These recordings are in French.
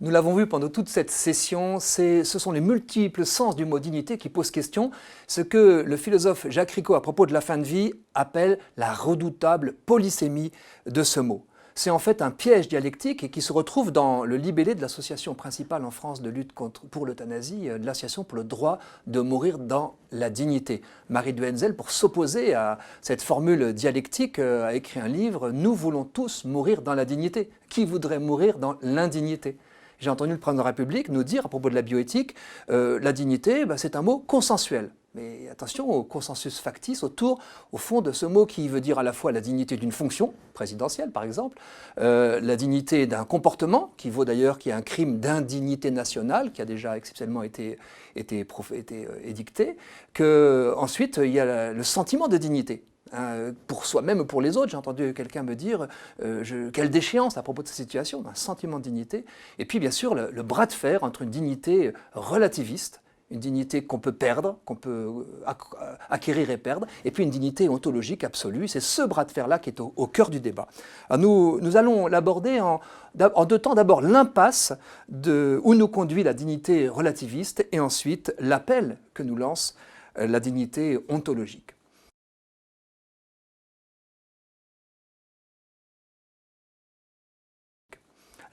Nous l'avons vu pendant toute cette session, ce sont les multiples sens du mot dignité qui posent question, ce que le philosophe Jacques Ricot, à propos de la fin de vie, appelle la redoutable polysémie de ce mot. C'est en fait un piège dialectique et qui se retrouve dans le libellé de l'association principale en France de lutte pour l'euthanasie, de l'association pour le droit de mourir dans la dignité. Marie Duenzel, pour s'opposer à cette formule dialectique, a écrit un livre « Nous voulons tous mourir dans la dignité ». Qui voudrait mourir dans l'indignité ? J'ai entendu le président de la République nous dire, à propos de la bioéthique, la dignité, c'est un mot consensuel. Mais attention au consensus factice autour, au fond, de ce mot qui veut dire à la fois la dignité d'une fonction, présidentielle par exemple, la dignité d'un comportement, qui vaut d'ailleurs qu'il y a un crime d'indignité nationale, qui a déjà exceptionnellement été édicté, qu'ensuite il y a le sentiment de dignité. Pour soi-même, pour les autres, j'ai entendu quelqu'un me dire quelle déchéance à propos de cette situation, un sentiment de dignité. Et puis bien sûr le bras de fer entre une dignité relativiste, une dignité qu'on peut perdre, qu'on peut acquérir et perdre, et puis une dignité ontologique absolue. C'est ce bras de fer-là qui est au cœur du débat. Alors nous allons l'aborder en deux temps. D'abord l'impasse où nous conduit la dignité relativiste, et ensuite l'appel que nous lance la dignité ontologique.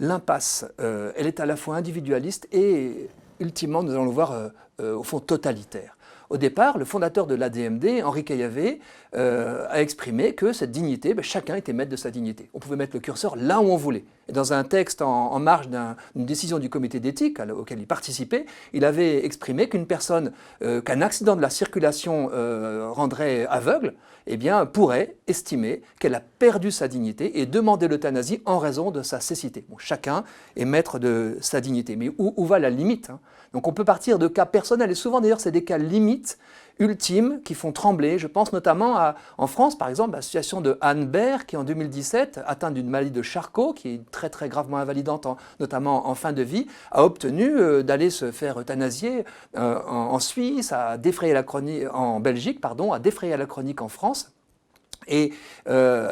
L'impasse, elle est à la fois individualiste et, ultimement, nous allons le voir, au fond totalitaire. Au départ, le fondateur de l'ADMD, Henri Caillavet, a exprimé que cette dignité, chacun était maître de sa dignité. On pouvait mettre le curseur là où on voulait. Et dans un texte en marge d'une décision du comité d'éthique auquel il participait, il avait exprimé qu'une personne qu'un accident de la circulation rendrait aveugle, eh bien, pourrait estimer qu'elle a perdu sa dignité et demander l'euthanasie en raison de sa cécité. Bon, chacun est maître de sa dignité. Mais où va la limite, hein ? Donc on peut partir de cas personnels, et souvent d'ailleurs c'est des cas limites, ultimes, qui font trembler. Je pense notamment en France, par exemple, à la situation de Anne Baer, qui en 2017, atteinte d'une maladie de Charcot, qui est très très gravement invalidante, notamment en fin de vie, a obtenu d'aller se faire euthanasier en Suisse, en Belgique, a défrayé la chronique en France. Et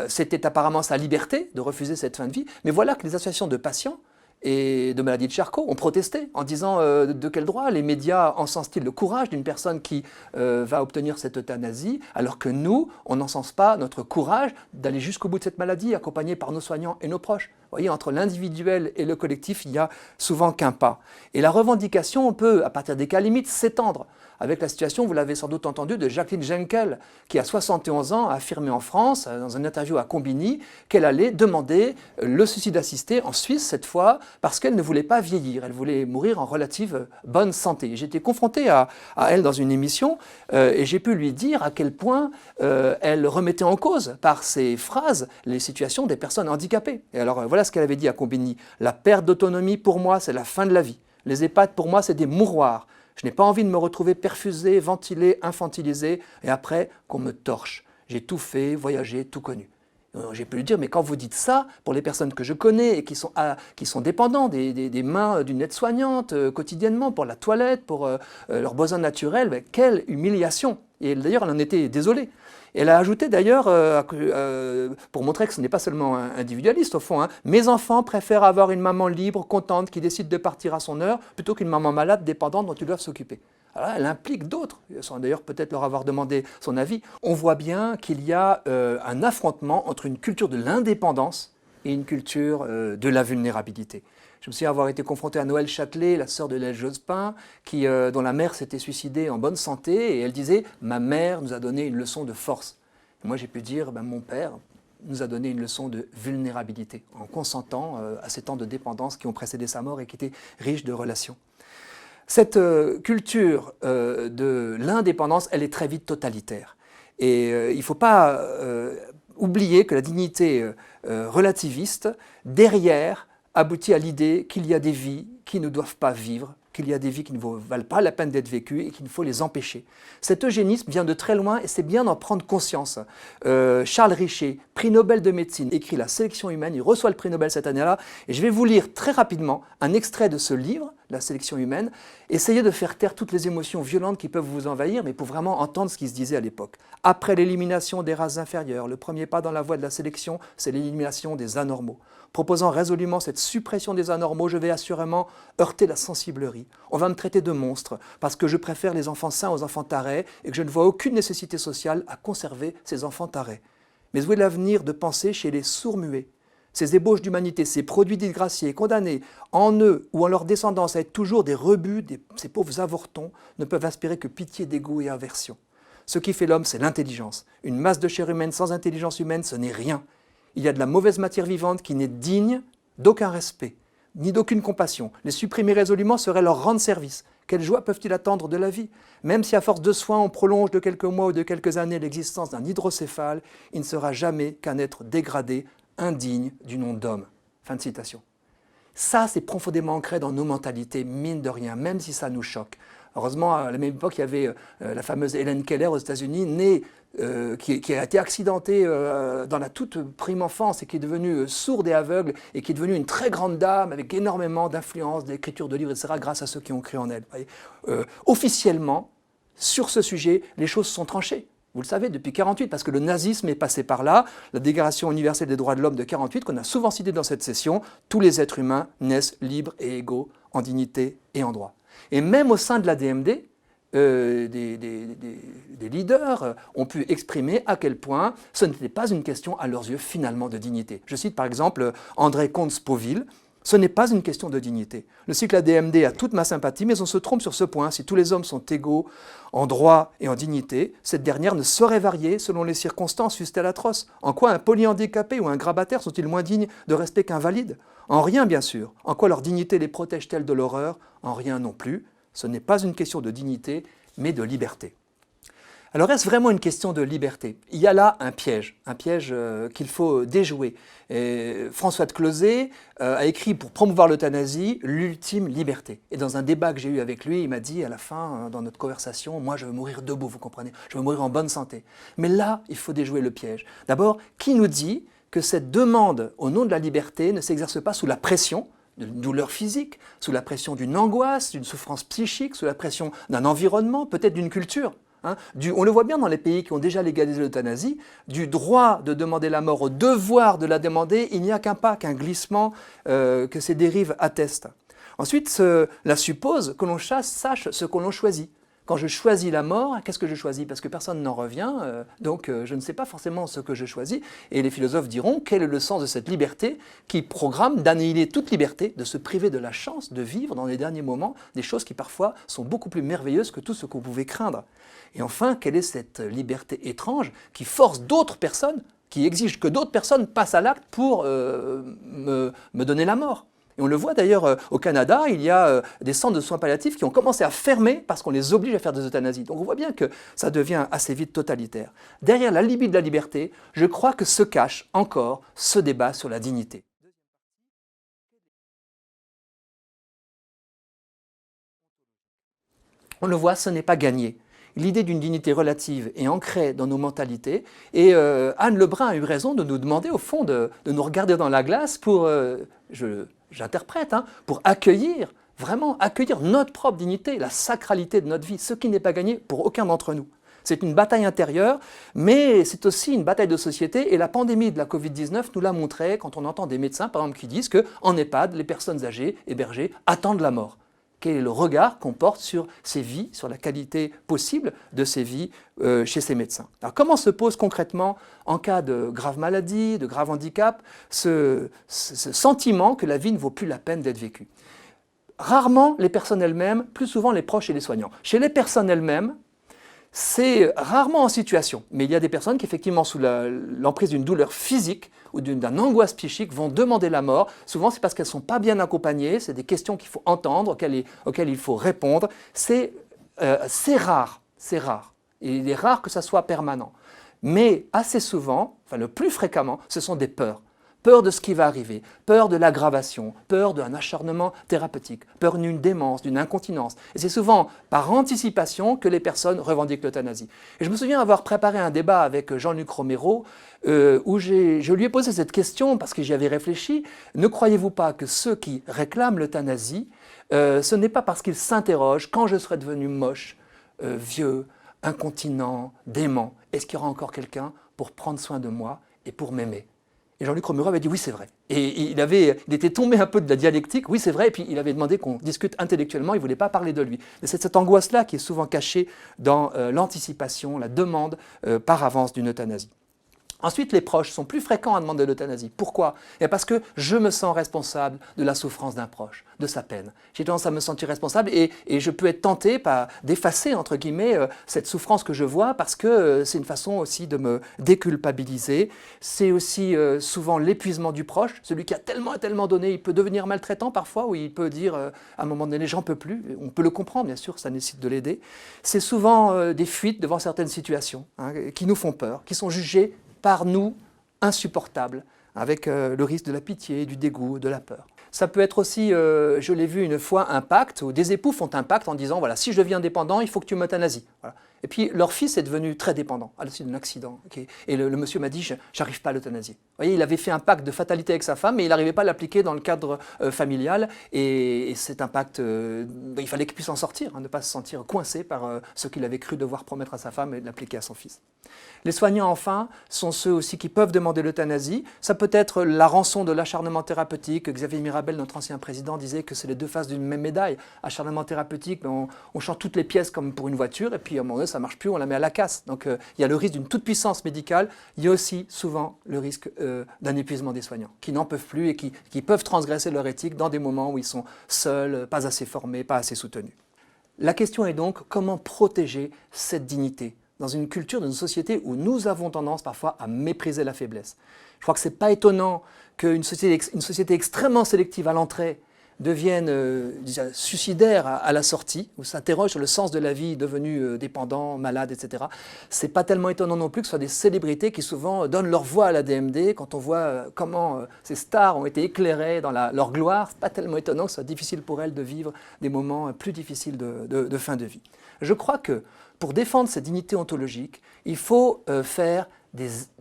c'était apparemment sa liberté de refuser cette fin de vie. Mais voilà que les associations de patients et de maladie de Charcot ont protesté en disant de quel droit les médias encensent-ils le courage d'une personne qui va obtenir cette euthanasie, alors que nous, on n'encense pas notre courage d'aller jusqu'au bout de cette maladie, accompagné par nos soignants et nos proches. Vous voyez, entre l'individuel et le collectif, il n'y a souvent qu'un pas. Et la revendication peut, à partir des cas limites, s'étendre. Avec la situation, vous l'avez sans doute entendu, de Jacqueline Jenkel, qui à 71 ans a affirmé en France, dans une interview à Combini, qu'elle allait demander le suicide assisté en Suisse cette fois, parce qu'elle ne voulait pas vieillir, elle voulait mourir en relative bonne santé. J'étais confronté à elle dans une émission et j'ai pu lui dire à quel point elle remettait en cause par ses phrases les situations des personnes handicapées. Et alors voilà ce qu'elle avait dit à Combini: la perte d'autonomie pour moi c'est la fin de la vie. Les EHPAD pour moi c'est des mouroirs. Je n'ai pas envie de me retrouver perfusé, ventilé, infantilisé, et après qu'on me torche. J'ai tout fait, voyagé, tout connu. J'ai pu lui dire, mais quand vous dites ça, pour les personnes que je connais et qui sont dépendants des mains d'une aide-soignante quotidiennement, pour la toilette, pour leurs besoins naturels, quelle humiliation! Et d'ailleurs, elle en était désolée. Et elle a ajouté d'ailleurs, pour montrer que ce n'est pas seulement individualiste au fond, mes enfants préfèrent avoir une maman libre, contente, qui décide de partir à son heure, plutôt qu'une maman malade, dépendante, dont ils doivent s'occuper. Alors là, elle implique d'autres, sans d'ailleurs peut-être leur avoir demandé son avis. On voit bien qu'il y a un affrontement entre une culture de l'indépendance et une culture de la vulnérabilité. Je me souviens avoir été confronté à Noël Châtelet, la sœur de Lège Jospin, dont la mère s'était suicidée en bonne santé, et elle disait « Ma mère nous a donné une leçon de force ». Moi j'ai pu dire « Mon père nous a donné une leçon de vulnérabilité », en consentant à ces temps de dépendance qui ont précédé sa mort et qui étaient riches de relations. Cette culture de l'indépendance, elle est très vite totalitaire. Et il ne faut pas oublier que la dignité relativiste, derrière, aboutit à l'idée qu'il y a des vies qui ne doivent pas vivre, qu'il y a des vies qui ne valent pas la peine d'être vécues et qu'il faut les empêcher. Cet eugénisme vient de très loin et c'est bien d'en prendre conscience. Charles Richer, prix Nobel de médecine, écrit La sélection humaine, il reçoit le prix Nobel cette année-là, et je vais vous lire très rapidement un extrait de ce livre, La sélection humaine, essayez de faire taire toutes les émotions violentes qui peuvent vous envahir, mais pour vraiment entendre ce qui se disait à l'époque. Après l'élimination des races inférieures, le premier pas dans la voie de la sélection, c'est l'élimination des anormaux. Proposant résolument cette suppression des anormaux, je vais assurément heurter la sensiblerie. On va me traiter de monstre, parce que je préfère les enfants sains aux enfants tarés, et que je ne vois aucune nécessité sociale à conserver ces enfants tarés. Mais où est l'avenir de penser chez les sourds-muets? Ces ébauches d'humanité, ces produits disgraciés, condamnés en eux ou en leur descendance à être toujours des rebuts, ces pauvres avortons, ne peuvent inspirer que pitié, dégoût et aversion. Ce qui fait l'homme, c'est l'intelligence. Une masse de chair humaine sans intelligence humaine, ce n'est rien. Il y a de la mauvaise matière vivante qui n'est digne d'aucun respect, ni d'aucune compassion. Les supprimer résolument serait leur rendre service. Quelle joie peuvent-ils attendre de la vie? Même si à force de soins on prolonge de quelques mois ou de quelques années l'existence d'un hydrocéphale, il ne sera jamais qu'un être dégradé, indigne du nom d'homme. Fin de citation. Ça, c'est profondément ancré dans nos mentalités, mine de rien, même si ça nous choque. Heureusement, à la même époque, il y avait la fameuse Helen Keller aux États-Unis, née, qui a été accidentée dans la toute prime enfance et qui est devenue sourde et aveugle et qui est devenue une très grande dame avec énormément d'influence, d'écriture de livres, etc., grâce à ceux qui ont cru en elle. Officiellement, sur ce sujet, les choses sont tranchées. Vous le savez, depuis 1948, parce que le nazisme est passé par là, la Déclaration universelle des droits de l'homme de 1948, qu'on a souvent citée dans cette session, tous les êtres humains naissent libres et égaux en dignité et en droit. Et même au sein de l'ADMD, des leaders ont pu exprimer à quel point ce n'était pas une question à leurs yeux finalement de dignité. Je cite par exemple André Comte-Sponville. Ce n'est pas une question de dignité. Le cycle ADMD a toute ma sympathie, mais on se trompe sur ce point. Si tous les hommes sont égaux en droit et en dignité, cette dernière ne saurait varier selon les circonstances, fussent-elles atroces. En quoi un polyhandicapé ou un grabataire sont-ils moins dignes de respect qu'un valide? En rien, bien sûr. En quoi leur dignité les protège-t-elle de l'horreur? En rien non plus. Ce n'est pas une question de dignité, mais de liberté. Alors est-ce vraiment une question de liberté? Il y a là un piège qu'il faut déjouer. Et François de Closet a écrit pour promouvoir l'euthanasie l'ultime liberté. Et dans un débat que j'ai eu avec lui, il m'a dit à la fin, dans notre conversation, moi je veux mourir debout, vous comprenez? Je veux mourir en bonne santé. Mais là, il faut déjouer le piège. D'abord, qui nous dit que cette demande au nom de la liberté ne s'exerce pas sous la pression d'une douleur physique, sous la pression d'une angoisse, d'une souffrance psychique, sous la pression d'un environnement, peut-être d'une culture? On le voit bien dans les pays qui ont déjà légalisé l'euthanasie, du droit de demander la mort au devoir de la demander, il n'y a qu'un pas, qu'un glissement que ces dérives attestent. Ensuite, cela suppose que l'on sache ce que l'on choisit. Quand je choisis la mort, qu'est-ce que je choisis? Parce que personne n'en revient, donc je ne sais pas forcément ce que je choisis. Et les philosophes diront, quel est le sens de cette liberté qui programme d'annihiler toute liberté, de se priver de la chance de vivre dans les derniers moments des choses qui parfois sont beaucoup plus merveilleuses que tout ce qu'on pouvait craindre. Et enfin, quelle est cette liberté étrange qui force d'autres personnes, qui exige que d'autres personnes passent à l'acte pour me donner la mort? Et on le voit d'ailleurs au Canada, il y a des centres de soins palliatifs qui ont commencé à fermer parce qu'on les oblige à faire des euthanasies. Donc on voit bien que ça devient assez vite totalitaire. Derrière la libye de la liberté, je crois que se cache encore ce débat sur la dignité. On le voit, ce n'est pas gagné. L'idée d'une dignité relative est ancrée dans nos mentalités et Anne Lebrun a eu raison de nous demander au fond de nous regarder dans la glace pour, j'interprète, pour accueillir, vraiment accueillir notre propre dignité, la sacralité de notre vie, ce qui n'est pas gagné pour aucun d'entre nous. C'est une bataille intérieure, mais c'est aussi une bataille de société et la pandémie de la Covid-19 nous l'a montré quand on entend des médecins par exemple qui disent qu'en EHPAD, les personnes âgées, hébergées, attendent la mort. Quel est le regard qu'on porte sur ces vies, sur la qualité possible de ces vies chez ces médecins. Alors comment se pose concrètement, en cas de grave maladie, de grave handicap, ce sentiment que la vie ne vaut plus la peine d'être vécue? Rarement les personnes elles-mêmes, plus souvent les proches et les soignants. Chez les personnes elles-mêmes, c'est rarement en situation, mais il y a des personnes qui, effectivement, sous l'emprise d'une douleur physique ou d'une angoisse psychique, vont demander la mort. Souvent, c'est parce qu'elles ne sont pas bien accompagnées, c'est des questions qu'il faut entendre, auxquelles il faut répondre. C'est rare, c'est rare. Et il est rare que ça soit permanent. Mais assez souvent, enfin le plus fréquemment, ce sont des peurs. peur de ce qui va arriver, peur de l'aggravation, peur d'un acharnement thérapeutique, peur d'une démence, d'une incontinence. Et c'est souvent par anticipation que les personnes revendiquent l'euthanasie. Et je me souviens avoir préparé un débat avec Jean-Luc Romero où je lui ai posé cette question parce que j'y avais réfléchi. Ne croyez-vous pas que ceux qui réclament l'euthanasie, ce n'est pas parce qu'ils s'interrogent quand je serai devenu moche, vieux, incontinent, dément, est-ce qu'il y aura encore quelqu'un pour prendre soin de moi et pour m'aimer? Et Jean-Luc Romero avait dit oui, c'est vrai. Et il était tombé un peu de la dialectique, oui, c'est vrai, et puis il avait demandé qu'on discute intellectuellement, il ne voulait pas parler de lui. Mais c'est cette angoisse-là qui est souvent cachée dans l'anticipation, la demande par avance d'une euthanasie. Ensuite, les proches sont plus fréquents à demander l'euthanasie. Pourquoi? Parce que je me sens responsable de la souffrance d'un proche, de sa peine. J'ai tendance à me sentir responsable et je peux être tenté d'effacer, entre guillemets, cette souffrance que je vois parce que c'est une façon aussi de me déculpabiliser. C'est aussi souvent l'épuisement du proche. Celui qui a tellement et tellement donné, il peut devenir maltraitant parfois ou il peut dire à un moment donné, j'en peux plus. On peut le comprendre, bien sûr, ça nécessite de l'aider. C'est souvent des fuites devant certaines situations qui nous font peur, qui sont jugées par nous, insupportable, avec le risque de la pitié, du dégoût, de la peur. Ça peut être aussi, je l'ai vu une fois, un pacte, où des époux font un pacte en disant, voilà, si je deviens dépendant, il faut que tu m'euthanasies. Voilà. Et puis leur fils est devenu très dépendant à la suite d'un accident. Okay. Et le monsieur m'a dit, j'arrive pas à l'euthanasier. Vous voyez, il avait fait un pacte de fatalité avec sa femme, mais il n'arrivait pas à l'appliquer dans le cadre familial. Et c'est un pacte, il fallait qu'il puisse en sortir, ne pas se sentir coincé par ce qu'il avait cru devoir promettre à sa femme et de l'appliquer à son fils. Les soignants, enfin, sont ceux aussi qui peuvent demander l'euthanasie. Ça peut être la rançon de l'acharnement thérapeutique. Xavier Mirabel, notre ancien président, disait que c'est les deux faces d'une même médaille. Acharnement thérapeutique, on change toutes les pièces comme pour une voiture, et puis à un moment donné, ça ne marche plus, on la met à la casse. Donc il y a le risque d'une toute-puissance médicale. Il y a aussi souvent le risque d'un épuisement des soignants, qui n'en peuvent plus et qui peuvent transgresser leur éthique dans des moments où ils sont seuls, pas assez formés, pas assez soutenus. La question est donc comment protéger cette dignité dans une culture, dans une société où nous avons tendance parfois à mépriser la faiblesse. Je crois que ce n'est pas étonnant qu'une société extrêmement sélective à l'entrée devienne suicidaire à la sortie, ou s'interroge sur le sens de la vie devenu dépendant, malade, etc. Ce n'est pas tellement étonnant non plus que ce soit des célébrités qui souvent donnent leur voix à la DMD. Quand on voit comment ces stars ont été éclairées dans leur gloire, ce n'est pas tellement étonnant que ce soit difficile pour elles de vivre des moments plus difficiles de fin de vie. Je crois que pour défendre cette dignité ontologique, il faut faire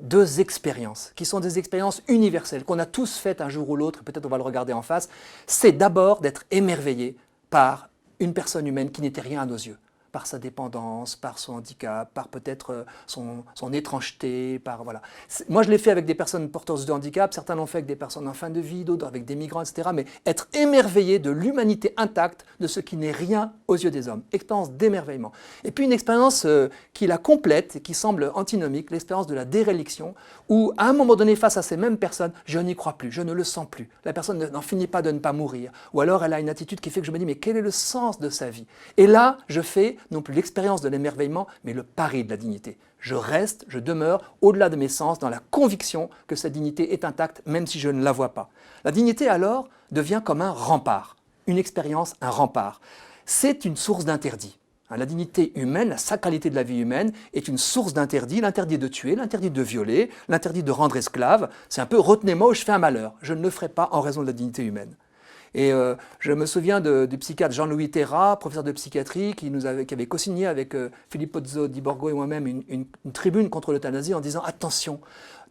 deux expériences, qui sont des expériences universelles, qu'on a tous faites un jour ou l'autre, peut-être on va le regarder en face. C'est d'abord d'être émerveillé par une personne humaine qui n'était rien à nos yeux, par sa dépendance, par son handicap, par peut-être son étrangeté, voilà. Moi, je l'ai fait avec des personnes porteuses de handicap, certains l'ont fait avec des personnes en fin de vie, d'autres avec des migrants, etc. Mais être émerveillé de l'humanité intacte, de ce qui n'est rien aux yeux des hommes. Expérience d'émerveillement. Et puis une expérience qui la complète et qui semble antinomique, l'expérience de la déréliction, où à un moment donné, face à ces mêmes personnes, je n'y crois plus, je ne le sens plus. La personne n'en finit pas de ne pas mourir. Ou alors elle a une attitude qui fait que je me dis, mais quel est le sens de sa vie? Et là, je fais non plus l'expérience de l'émerveillement, mais le pari de la dignité. Je reste, je demeure au-delà de mes sens, dans la conviction que cette dignité est intacte, même si je ne la vois pas. La dignité, alors, devient comme un rempart, une expérience, un rempart. C'est une source d'interdit. La dignité humaine, la sacralité de la vie humaine est une source d'interdit, l'interdit de tuer, l'interdit de violer, l'interdit de rendre esclave. C'est un peu « retenez-moi ou je fais un malheur ». Je ne le ferai pas en raison de la dignité humaine. Et je me souviens du psychiatre Jean-Louis Terra, professeur de psychiatrie, qui avait co-signé avec Philippe Pozzo di Borgo et moi-même une tribune contre l'euthanasie en disant « Attention,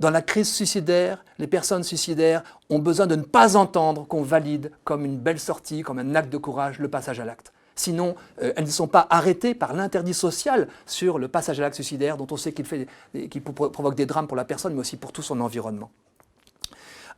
dans la crise suicidaire, les personnes suicidaires ont besoin de ne pas entendre qu'on valide comme une belle sortie, comme un acte de courage, le passage à l'acte. Sinon, elles ne sont pas arrêtées par l'interdit social sur le passage à l'acte suicidaire, dont on sait qu'il provoque des drames pour la personne, mais aussi pour tout son environnement. »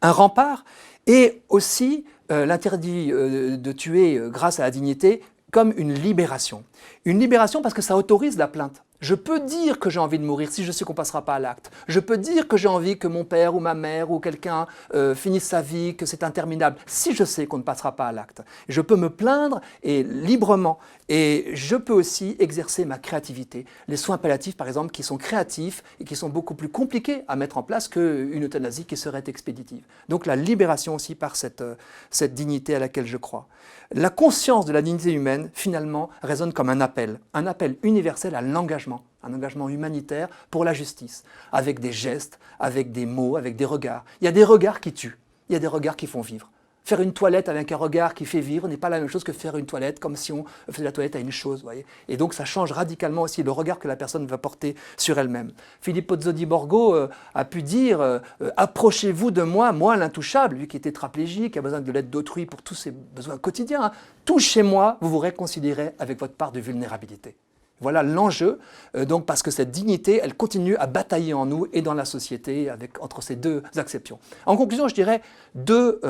Un rempart et aussi l'interdit de tuer grâce à la dignité comme une libération. Une libération parce que ça autorise la plainte. Je peux dire que j'ai envie de mourir si je sais qu'on ne passera pas à l'acte. Je peux dire que j'ai envie que mon père ou ma mère ou quelqu'un finisse sa vie, que c'est interminable, si je sais qu'on ne passera pas à l'acte. Je peux me plaindre et librement. Et je peux aussi exercer ma créativité. Les soins palliatifs, par exemple, qui sont créatifs et qui sont beaucoup plus compliqués à mettre en place qu'une euthanasie qui serait expéditive. Donc la libération aussi par cette dignité à laquelle je crois. La conscience de la dignité humaine, finalement, résonne comme un appel universel à l'engagement un engagement humanitaire pour la justice, avec des gestes, avec des mots, avec des regards. Il y a des regards qui tuent, il y a des regards qui font vivre. Faire une toilette avec un regard qui fait vivre n'est pas la même chose que faire une toilette comme si on faisait la toilette à une chose. Voyez. Et donc ça change radicalement aussi le regard que la personne va porter sur elle-même. Filippo Zodi Borgo a pu dire approchez-vous de moi, moi l'intouchable, lui qui est tétraplégique, qui a besoin de l'aide d'autrui pour tous ses besoins quotidiens. Hein. Touchez-moi, vous vous réconcilierez avec votre part de vulnérabilité. Voilà l'enjeu, donc parce que cette dignité, elle continue à batailler en nous et dans la société entre ces deux acceptions. En conclusion, je dirais deux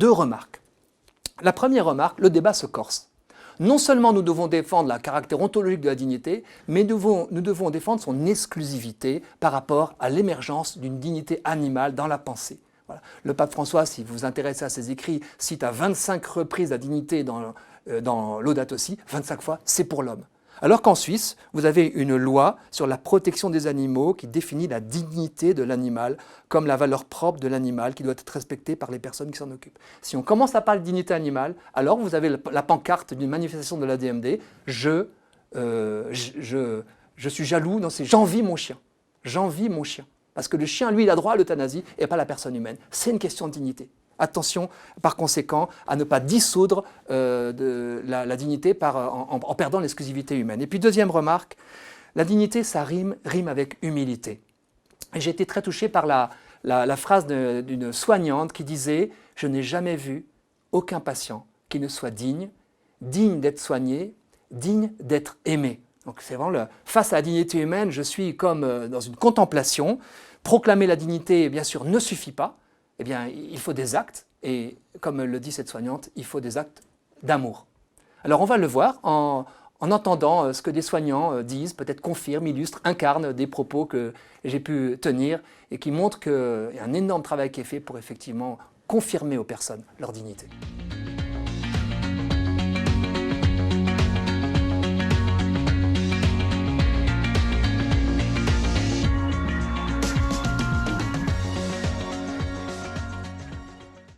remarques. La première remarque, le débat se corse. Non seulement nous devons défendre le caractère ontologique de la dignité, mais nous devons défendre son exclusivité par rapport à l'émergence d'une dignité animale dans la pensée. Voilà. Le pape François, si vous vous intéressez à ses écrits, cite à 25 reprises la dignité dans Laudato Si, 25 fois, c'est pour l'homme. Alors qu'en Suisse, vous avez une loi sur la protection des animaux qui définit la dignité de l'animal comme la valeur propre de l'animal qui doit être respectée par les personnes qui s'en occupent. Si on commence à parler de dignité animale, alors vous avez la pancarte d'une manifestation de l'ADMD, je suis jaloux, j'envie mon chien. J'envie mon chien. Parce que le chien, lui, il a droit à l'euthanasie et pas la personne humaine. C'est une question de dignité. Attention, par conséquent, à ne pas dissoudre la dignité en perdant l'exclusivité humaine. Et puis, deuxième remarque, la dignité, ça rime avec humilité. Et j'ai été très touché par la phrase d'une soignante qui disait « Je n'ai jamais vu aucun patient qui ne soit digne d'être soigné, digne d'être aimé. » Donc c'est vraiment face à la dignité humaine, je suis comme dans une contemplation. Proclamer la dignité, bien sûr, ne suffit pas. Eh bien, il faut des actes, et comme le dit cette soignante, il faut des actes d'amour. Alors on va le voir en entendant ce que des soignants disent, peut-être confirment, illustrent, incarnent des propos que j'ai pu tenir et qui montrent qu'il y a un énorme travail qui est fait pour effectivement confirmer aux personnes leur dignité.